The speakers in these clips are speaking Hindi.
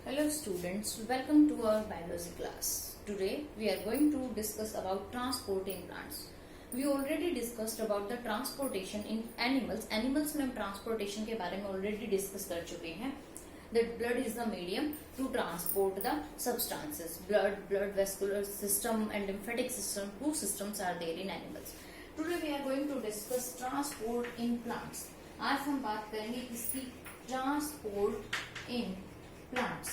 Hello students, welcome to our biology class. Today we are going to discuss about transport in plants. We already discussed about the transportation in animals. Animals में हम transportation के बारे में already discuss कर चुके हैं. That blood is the medium to transport the substances. Blood vascular system and lymphatic system, two systems are there in animals. Today we are going to discuss transport in plants. आज हम बात करेंगे इसकी transport in plants.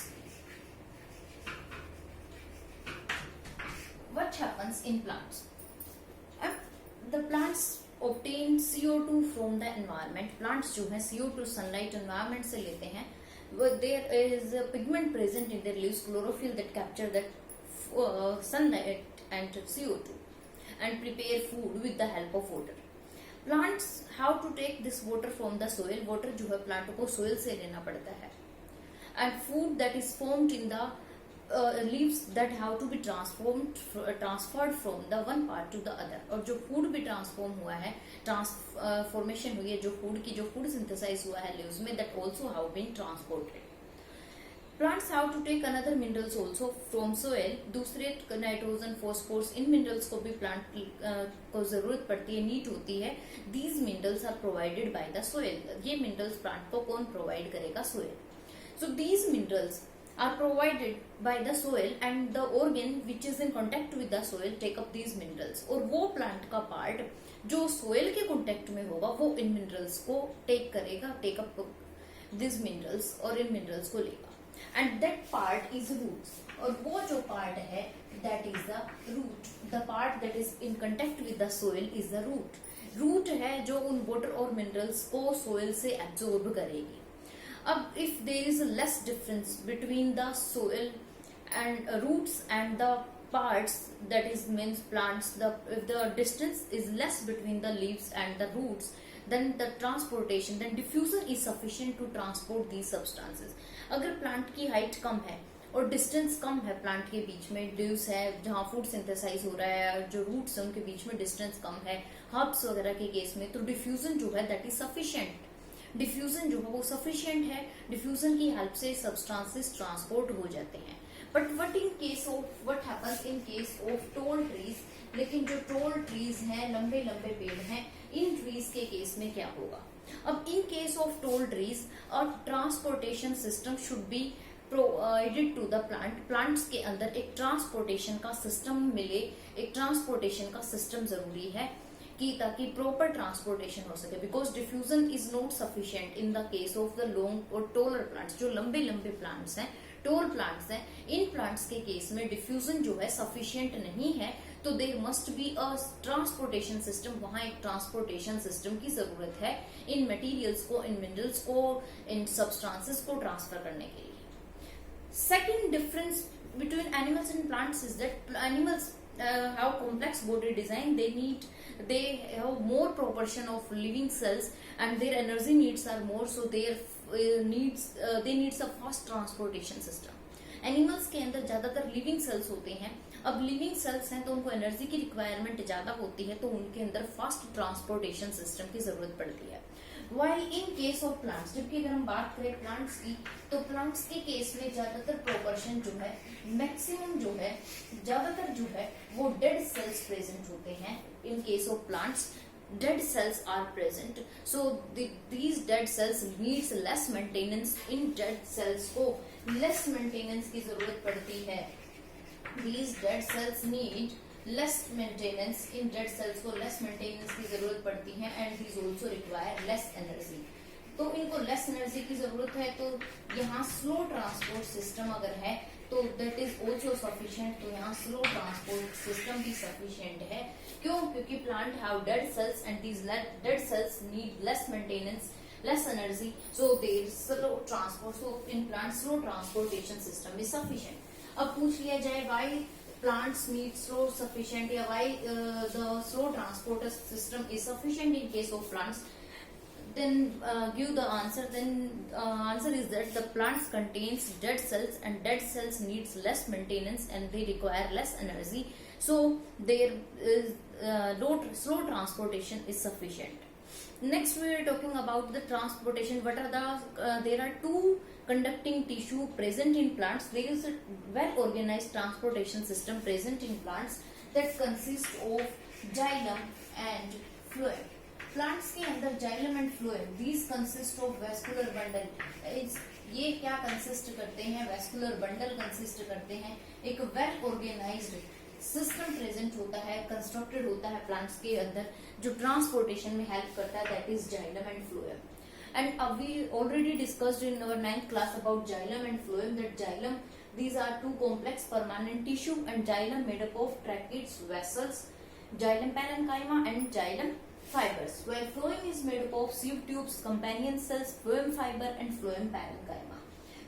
What happens in plants? The plants obtain CO2 from the environment. Plants जो है CO2 sunlight environment से लेते हैं. There is a pigment present in their leaves, chlorophyll, that capture that sunlight and CO2 and prepare food with the help of water. Plants how to take this water from the soil. Water जो है plant को soil से लेना पड़ता है. And food that is formed in the leaves that have to be transferred from the one part to the other. और जो food भी transform हुआ है, transformation हुई है, जो food synthesize हुआ है leaves में, that also have been transported. Plants have to take another minerals also from soil. दूसरे नाइट्रोजन फॉस्फोरस इन मिनरल्स को भी प्लांट को जरूरत पड़ती है, नीड होती है. These minerals are provided by the soil. ये मिनरल्स प्लांट को कौन प्रोवाइड करेगा? Soil. So these minerals are provided by the soil and the organ which is in contact with the soil take up these minerals. और वो plant का part जो soil के contact में होगा वो इन minerals को take up these minerals और इन minerals को लेगा. And that part is roots. और वो जो part है that is the root. The part that is in contact with the soil is the root. Root है जो उन water और minerals को soil से absorb करेगी. अब if there is a less difference between the soil and roots and the parts, that is means plants, if the distance is less between the leaves and the roots, then the transportation, then diffusion is sufficient to transport these substances. अगर plant की height कम है और distance कम है plant के बीच में, leaves है जहाँ food synthesize हो रहा है, जो roots है उनके बीच में distance कम है, herbs वगैरह के केस में, तो diffusion जो है that is sufficient. डिफ्यूजन जो है वो सफिशिएंट है. डिफ्यूजन की हेल्प से सब्सटेंसेस ट्रांसपोर्ट हो जाते हैं. But what happens in case of tall trees. लेकिन जो टॉल ट्रीज हैं, लंबे लंबे पेड़ हैं, इन ट्रीज के केस में क्या होगा? अब in case of tall trees a transportation system should be provided to the plant. Plants के अंदर एक ट्रांसपोर्टेशन का सिस्टम मिले, एक ट्रांसपोर्टेशन का सिस्टम जरूरी है कि ताकि प्रॉपर ट्रांसपोर्टेशन हो सके. Because diffusion is not sufficient in the case of the long और टोलर प्लांट्स. जो लंबे लंबे प्लांट्स हैं, टोल प्लांट्स हैं, इन प्लांट्स के केस में डिफ्यूजन जो है सफिशिएंट नहीं है. तो there must be a transportation system. वहां एक ट्रांसपोर्टेशन सिस्टम की जरूरत है इन मटेरियल्स को, इन मिनरल्स को, इन सब्सटेंसेस को ट्रांसफर करने के लिए. Second difference between animals and plants is that animals have complex body design. They have more proportion of living cells and their energy needs are more, so their they needs a fast transportation system. Animals के अंदर ज्यादातर लिविंग सेल्स होते हैं. अब लिविंग सेल्स हैं तो उनको एनर्जी की रिक्वायरमेंट ज्यादा होती है, तो उनके अंदर फास्ट ट्रांसपोर्टेशन सिस्टम की जरूरत पड़ती है. While in case of plants, जबकि अगर हम बात करें प्लांट्स की, तो प्लांट्स के केस में ज्यादातर प्रोपोर्शन जो है, मैक्सिमम जो है, ज्यादातर जो है वो डेड सेल्स प्रेजेंट होते हैं. इन case of plants dead cells are present, so these dead cells needs less maintenance. in dead cells को less maintenance की जरूरत पड़ती है. these dead cells need less maintenance. in dead cells को less maintenance की जरूरत पड़ती है and these also require less energy. तो इनको लेस एनर्जी की जरूरत है, तो यहाँ स्लो ट्रांसपोर्ट सिस्टम अगर है तो दैट इज ऑल्सो सफिशिएंट. तो यहाँ स्लो ट्रांसपोर्ट सिस्टम भी सफिशिएंट है. क्यों? क्योंकि plant have dead cells and these dead cells need less maintenance, less energy, so there slow transport. So in plant slow transportation system is sufficient. अब पूछ लिया जाए why plants need slow sufficient, या why the slow transport system is sufficient in case of plants. Then give the answer. Then answer is that the plants contains dead cells and dead cells needs less maintenance and they require less energy, so their slow transportation is sufficient. Next we are talking about the transportation. What are the there are two conducting tissue present in plants. There is a well organized transportation system present in plants that consists of xylem and phloem. Plants के अंदर xylem and phloem these consist of vascular bundle. ये क्या कंसिस्ट करते हैं? वेस्कुलर बंडल कंसिस्ट करते हैं. एक वेल ऑर्गेनाइज्ड सिस्टम प्रेजेंट होता है, कंस्ट्रक्टेड होता है प्लांट्स के अंदर, जो ट्रांसपोर्टेशन में हेल्प करता है, that is xylem and phloem. And we already discussed in our 9th class about xylem and phloem that xylem these are two complex permanent tissue and xylem made up of tracheids, vessels, xylem parenchyma and xylem fibers, while phloem is made up of sieve tubes, companion cells, phloem fiber and phloem parenchyma.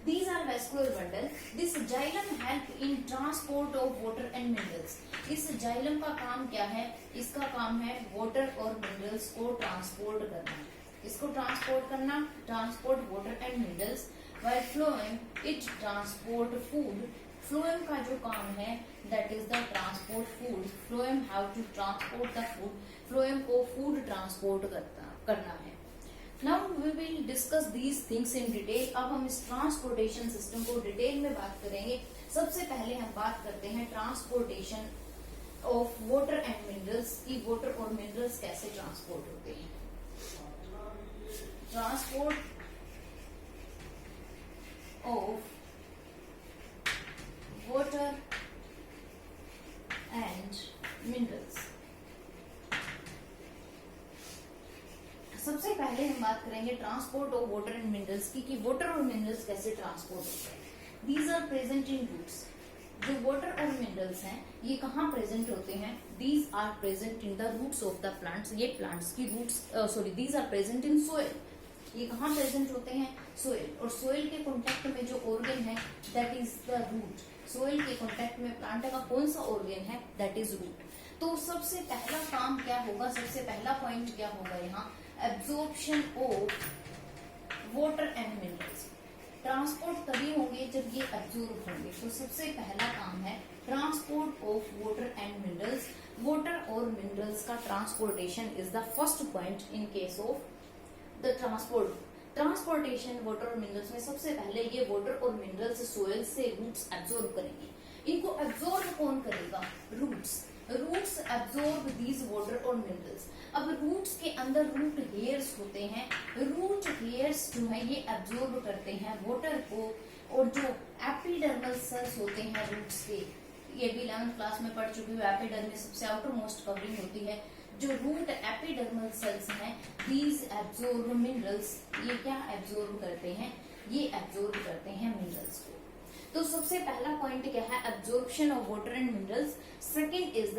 These are vascular bundle. This xylem help in transport of water and minerals. इस xylem का काम क्या है? इसका काम है water और minerals को transport करना. इसको transport करना, transport water and minerals. While phloem it transport food. Phloem का जो काम है that is the transport food. Phloem have to transport the food. Phloem को food transport करना है. Now we will discuss these things in detail. अब हम इस ट्रांसपोर्टेशन सिस्टम को डिटेल में बात करेंगे. सबसे पहले हम बात करते हैं transportation of water and minerals की वाटर और मिनरल्स कैसे ट्रांसपोर्ट होते हैं. Transport of water and minerals. सबसे पहले हम बात करेंगे transport of water and minerals की, कि वाटर और मिनरल्स कैसे ट्रांसपोर्ट होते हैं. These are present in roots. जो वाटर और मिनरल्स हैं ये कहाँ प्रेजेंट होते हैं? These are present in the roots of the plants. ये प्लांट्स की roots these are present in soil. ये कहाँ प्रेजेंट होते हैं? सोइल. और सोइल के कांटेक्ट में जो ऑर्गन है that is the root. Soil के कांटेक्ट में प्लांट का कौन सा ऑर्गन है? That is the. तो सबसे पहला काम क्या होगा? सबसे पहला पॉइंट क्या होगा यहाँ? Absorption of water and minerals. Transport तभी होंगे जब ये एब्जॉर्ब होंगे. तो सबसे पहला काम है transport of water and minerals. Water और मिनरल्स का transportation is the first point in case of the transportation water और मिनरल्स में. सबसे पहले ये वाटर और मिनरल्स सोइल से रूट्स एब्जॉर्ब करेंगे. इनको एब्जॉर्ब कौन करेगा? Roots. Roots absorb these water और मिनरल्स. अब रूट्स के अंदर रूट हेयर्स होते हैं. रूट हेयर्स जो है ये एब्जॉर्ब करते हैं वाटर को. और जो एपिडर्मल सेल्स होते हैं रूट्स के, ये भी 11th क्लास में पढ़ चुकी हूँ. एपिडर्मिस सबसे आउटर मोस्ट कवरिंग होती है. जो रूट एपिडर्मल सेल्स हैं दीज एब्जॉर्ब मिनरल्स. ये क्या एब्जॉर्ब करते हैं? ये एब्जॉर्ब करते हैं मिनरल्स को. तो सबसे पहला पॉइंट क्या है? Absorption of water and minerals. Second is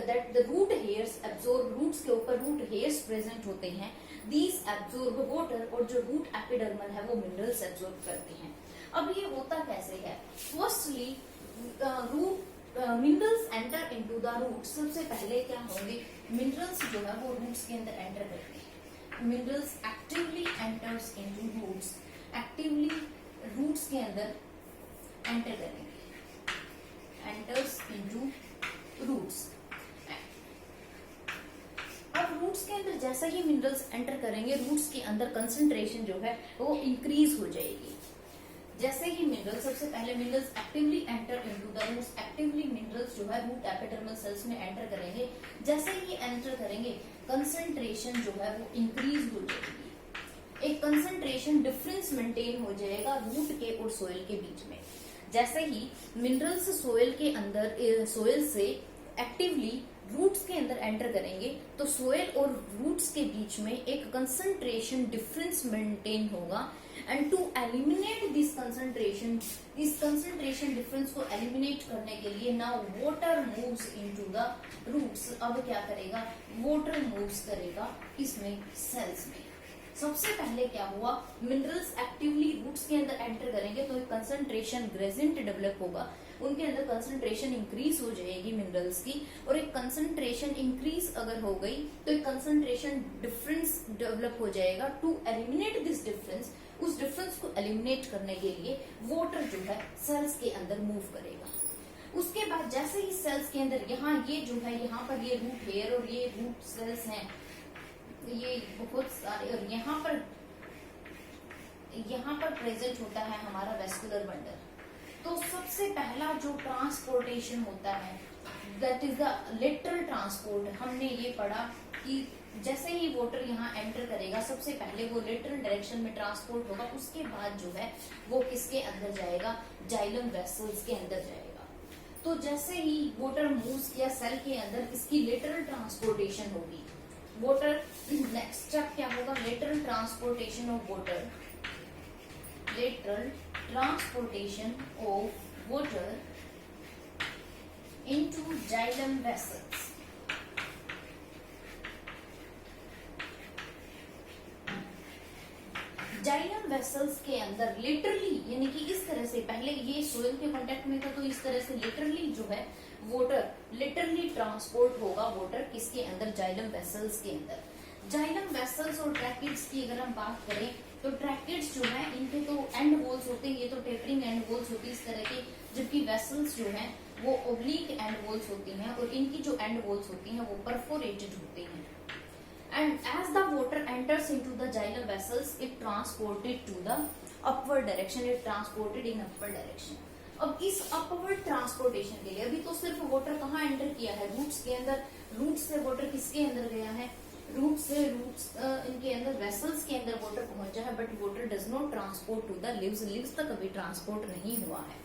that the root hairs absorb. Roots के ऊपर रूट हेयर्स प्रेजेंट होते हैं. These absorb water. और जो रूट एपिडर्मल है वो मिनरल्स एब्जॉर्ब करते हैं. अब ये होता कैसे है? Firstly root minerals enter into the roots. सबसे पहले क्या होंगे? मिनरल्स जो है वो रूट्स के अंदर एंटर करते हैं. Minerals actively enters into roots. Actively roots के अंदर एंटर करेंगे. Enters into roots. अब रूट्स के अंदर जैसा ही मिनरल्स एंटर करेंगे रूट्स के अंदर कंसंट्रेशन जो है वो इंक्रीज हो जाएगी. जैसे ही मिनरल्स, सबसे पहले minerals actively enter into the roots. Actively minerals जो है रूट एपिडर्मल सेल्स में एंटर करेंगे. जैसे ही एंटर करेंगे कंसंट्रेशन जो है वो इंक्रीज हो जाएगी. एक कंसंट्रेशन डिफरेंस मेंटेन हो जाएगा रूट के और सोइल के बीच में. जैसे ही मिनरल्स सोइल के अंदर सोइल से एक्टिवली रूट्स के अंदर एंटर करेंगे तो सोइल और रूट्स के बीच में एक कंसंट्रेशन डिफरेंस मेंटेन होगा. And to eliminate this concentration, इस कंसंट्रेशन डिफरेंस को एलिमिनेट करने के लिए now water moves into the roots. अब क्या करेगा? वाटर मूव्स करेगा इसमें सेल्स में. सबसे पहले क्या हुआ? मिनरल्स एक्टिवली रूट्स के अंदर एंटर करेंगे तो एक कंसंट्रेशन ग्रेडिएंट डेवलप होगा. उनके अंदर कंसंट्रेशन इंक्रीज हो जाएगी मिनरल्स की. और एक कंसंट्रेशन इंक्रीज अगर हो गई तो एक कंसंट्रेशन डिफरेंस डेवलप हो जाएगा. टू एलिमिनेट दिस डिफरेंस, उस डिफरेंस को एलिमिनेट करने के लिए वाटर जो है सेल्स के अंदर मूव करेगा. उसके बाद जैसे ही सेल्स के अंदर यहाँ ये जो है यहाँ पर ये रूट हेयर और ये रूट सेल्स हैं ये बहुत सारे, और यहाँ पर प्रेजेंट होता है हमारा वेस्कुलर बंडल। तो सबसे पहला जो ट्रांसपोर्टेशन होता है that is the lateral transport. हमने ये पढ़ा कि जैसे ही वाटर यहाँ एंटर करेगा सबसे पहले वो लेटरल डायरेक्शन में ट्रांसपोर्ट होगा, उसके बाद जो है वो किसके अंदर जाएगा, जाइलम वेसल्स के अंदर जाएगा। तो जैसे ही वाटर मूव्स किया सेल के अंदर, इसकी लेटरल ट्रांसपोर्टेशन होगी। वाटर नेक्स्ट स्टेप क्या होगा, lateral transportation of water, lateral transportation of water into xylem vessels. Xylem vessels के अंदर लिटरली, यानी कि इस तरह से, पहले ये सोइल के कांटेक्ट में था तो इस तरह से लिटरली जो है वाटर लिटरली ट्रांसपोर्ट होगा, वाटर किसके अंदर, जाइलम वेसल्स के अंदर। जाइलम वेसल्स और ट्रैकिड्स की अगर हम बात करें तो ट्रैकिड्स जो है इनके तो एंड वॉल्स होते हैं, ये तो टेपरिंग एंड वॉल्स होती है इस तरह की, जबकि वेसल्स जो है वो ओब्लिक एंड वॉल्स होती हैं, और इनकी जो एंड वॉल्स होती हैं वो परफोरेटेड होती हैं। And as the water enters into the xylem vessels, it transported to the upward direction. It transported in upward direction. अब इस upward transportation के लिए अभी तो सिर्फ वाटर कहाँ एंटर किया है, रूट्स के अंदर। रूट्स से वाटर किसके अंदर गया है, रूट्स इनके अंदर वेसल्स के अंदर वाटर पहुंचा है, but water does not transport to the leaves. Leaves तक अभी ट्रांसपोर्ट नहीं हुआ है।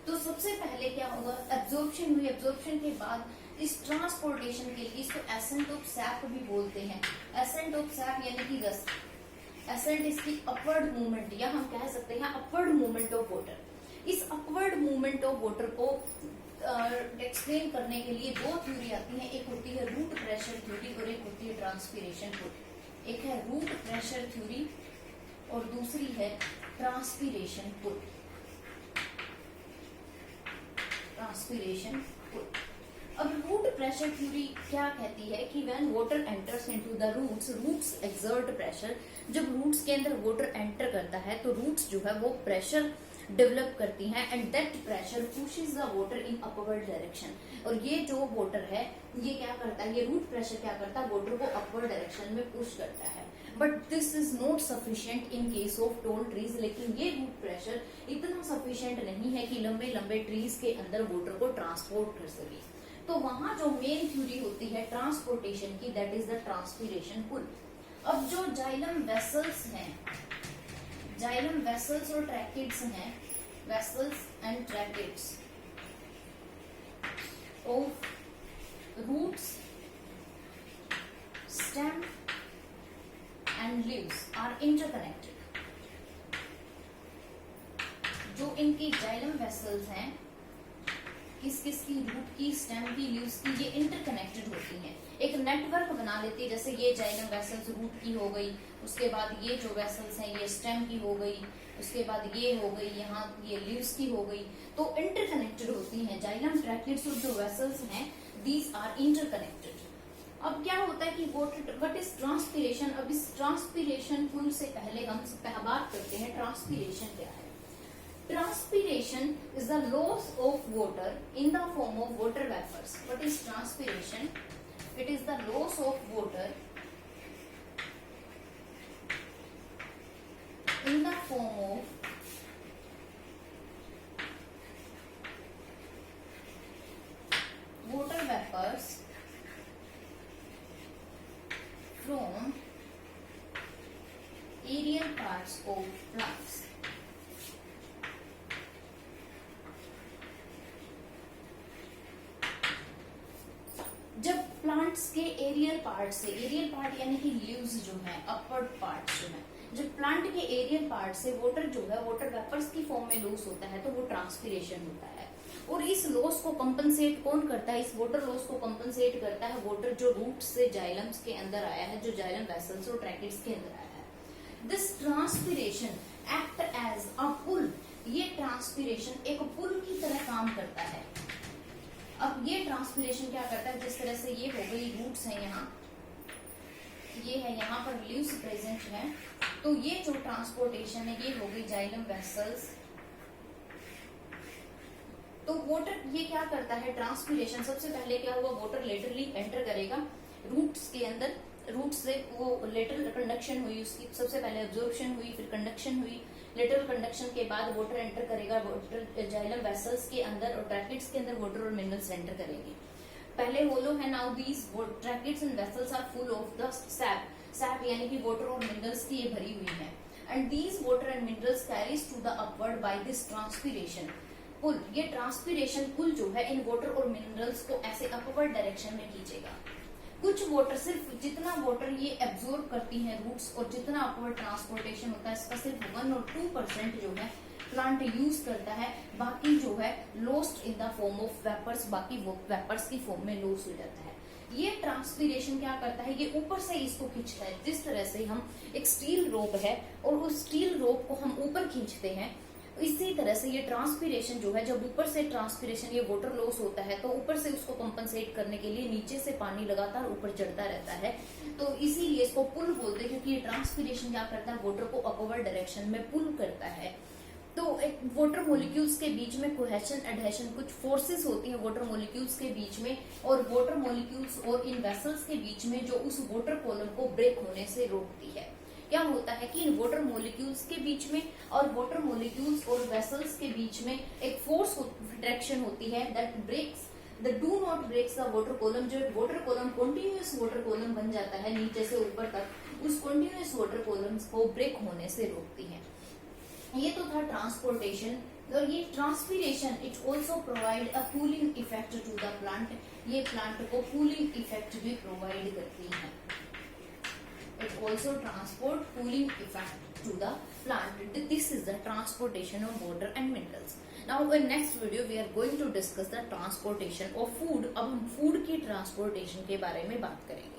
तो सबसे पहले क्या होगा, एब्जॉर्प्शन हुई। एब्जॉर्प्शन के बाद इस ट्रांसपोर्टेशन के लिए, इसको एसेंट ऑफ सैप भी बोलते हैं। एसेंट ऑफ सैप यानी कि रस, एसेंट इसकी अपवर्ड मूवमेंट, या हम कह सकते हैं अपवर्ड मूवमेंट ऑफ वाटर। इस अपवर्ड मूवमेंट ऑफ वाटर को एक्सप्लेन करने के लिए दो थ्योरी आती है, एक होती है रूट प्रेशर थ्योरी और एक होती है ट्रांसपीरेशन थ्योरी। एक है रूट प्रेशर थ्योरी और दूसरी है ट्रांसपीरेशन पुल। Transpiration pull. अब रूट प्रेशर थ्योरी क्या कहती है कि when water enters into the roots, roots exert pressure. जब रूट्स के अंदर वाटर एंटर करता है तो रूट्स जो है वो प्रेशर डेवलप करती हैं, and that pressure pushes the water in upward direction. और ये जो वाटर है ये क्या करता है, ये रूट प्रेशर क्या करता है, वाटर को अपवर्ड डायरेक्शन में पुश करता है। But this is not sufficient in case of tall trees. लेकिन ये रूट प्रेशर इतना सफिशिएंट नहीं है कि लंबे लंबे ट्रीज के अंदर वाटर को ट्रांसपोर्ट कर सके। तो वहां जो मेन थ्योरी होती है ट्रांसपोर्टेशन की, that is the transpiration pull. अब जो जाइलम वेसल्स हैं, जाइलम वेसल्स और ट्रैकिड्स हैं, vessels and tracheids of roots, stem and leaves are interconnected. जो इनकी जाइलम वेसल्स हैं, किस किस की, रूट की, स्टेम की, लीव्स की, ये इंटरकनेक्टेड होती हैं, एक नेटवर्क बना लेती है। जैसे ये जाइलम वेसल्स रूट की हो गई, उसके बाद ये जो वेसल्स हैं ये स्टेम की हो गई, उसके बाद ये हो गई, यहाँ ये लीव्स की हो गई, तो इंटरकनेक्टेड होती हैं। जाइलम ट्रैकिड्स और जो वेसल्स हैं दीज आर इंटरकनेक्टेड। अब क्या होता है कि व्हाट इज ट्रांसपीरेशन। अब इस ट्रांसपीरेशन पुल से पहले हम बात करते हैं ट्रांसपीरेशन क्या है। Transpiration is the loss of water in the form of water vapors. What is transpiration? It is the loss of water in the form of water vapors from aerial parts of plants. जब प्लांट्स के एरियल पार्ट से, एरियल पार्ट यानी कि लीव्स जो है, अपवर्ड पार्ट जो है, जब प्लांट के एरियल पार्ट से वाटर जो है वाटर वेपर्स की फॉर्म में लॉस होता है तो वो ट्रांसपीरेशन होता है। और इस लॉस को कंपनसेट कौन करता है, इस वाटर लॉस को कंपनसेट करता है वाटर जो रूट से जाइलम्स के अंदर आया है, जो जाइलम वेसल्स और ट्रैकिड्स के अंदर आया है। This transpiration act as a pull. ये ट्रांसपीरेशन एक पुल की तरह काम करता है। अब ये ट्रांसपीरेशन क्या करता है, जिस तरह से ये हो गई, रूट्स हैं यहाँ, ये है यहाँ पर लीव्स प्रेजेंट है, तो ये जो ट्रांसपोर्टेशन है ये हो गई जाइलम वेसल्स। तो वाटर ये क्या करता है, ट्रांसपीरेशन, सबसे पहले क्या हुआ, वाटर लेटरली एंटर करेगा रूट्स के अंदर, रूट से वो लेटरल कंडक्शन हुई, उसकी सबसे पहले एब्जॉर्प्शन हुई, फिर कंडक्शन हुई। लेटरल कंडक्शन के बाद वाटर एंटर करेगा वाटर जाइलम वेसल्स के अंदर, और ट्रैकेट्स के अंदर वाटर और मिनरल्स एंटर करेंगे। पहले होलो है। Now these tracheids and vessels are full of the sap, sap यानी कि वाटर और मिनरल्स की ये भरी हुई है। And these water and minerals carries to the upward by this transpiration pull. ये ट्रांसपीरेशन पुल जो है इन वाटर और मिनरल्स को ऐसे अपवर्ड डायरेक्शन में खींचेगा। कुछ वाटर, सिर्फ जितना वाटर ये एब्जॉर्ब करती हैं रूट्स और जितना अपवर्ड ट्रांसपोर्टेशन होता है इसका सिर्फ 1 और 2% जो है प्लांट यूज करता है, बाकी जो है lost in the form of vapours, बाकी वो वेपर्स की फॉर्म में लॉस हो जाता है। ये ट्रांसपीरेशन क्या करता है, ये ऊपर से इसको खींचता है। जिस तरह से हम एक स्टील रोप है और उस स्टील रोप को हम ऊपर खींचते हैं, इसी तरह से ये ट्रांसपीरेशन जो है, जब ऊपर से ट्रांसपीरेशन ये वाटर लॉस होता है तो ऊपर से उसको कंपनसेट करने के लिए नीचे से पानी लगातार ऊपर चढ़ता रहता है, तो इसीलिए इसको पुल बोलते हैं, क्योंकि ये ट्रांसपीरेशन क्या करता है, वाटर को अपवर्ड डायरेक्शन में पुल करता है। तो एक वाटर मॉलिक्यूल्स के बीच में कोहेशन एडहेशन कुछ फोर्सेस होती हैं वाटर मॉलिक्यूल्स के बीच में, और वाटर मॉलिक्यूल्स और इन वेसल्स के बीच में जो उस वाटर कॉलम को ब्रेक होने से रोकती है। क्या होता है कि इन वाटर मॉलिक्यूल्स के बीच में और वाटर मॉलिक्यूल्स और वेसल्स के बीच में एक फोर्स अट्रैक्शन होती है that breaks the do not breaks the water column. जो water column continuous water column बन जाता है नीचे से ऊपर तक, उस कंटिन्यूअस वाटर कॉलम्स को ब्रेक होने से रोकती है। ये तो था ट्रांसपोर्टेशन। और ये transpiration it also provide a cooling effect to the plant, ये प्लांट को कूलिंग इफेक्ट भी प्रोवाइड करती है। It also transport cooling effect to the plant. This is the transportation of water and minerals. Now in next video we are going to discuss the transportation of food. अब हम food की transportation के बारे में बात करेंगे।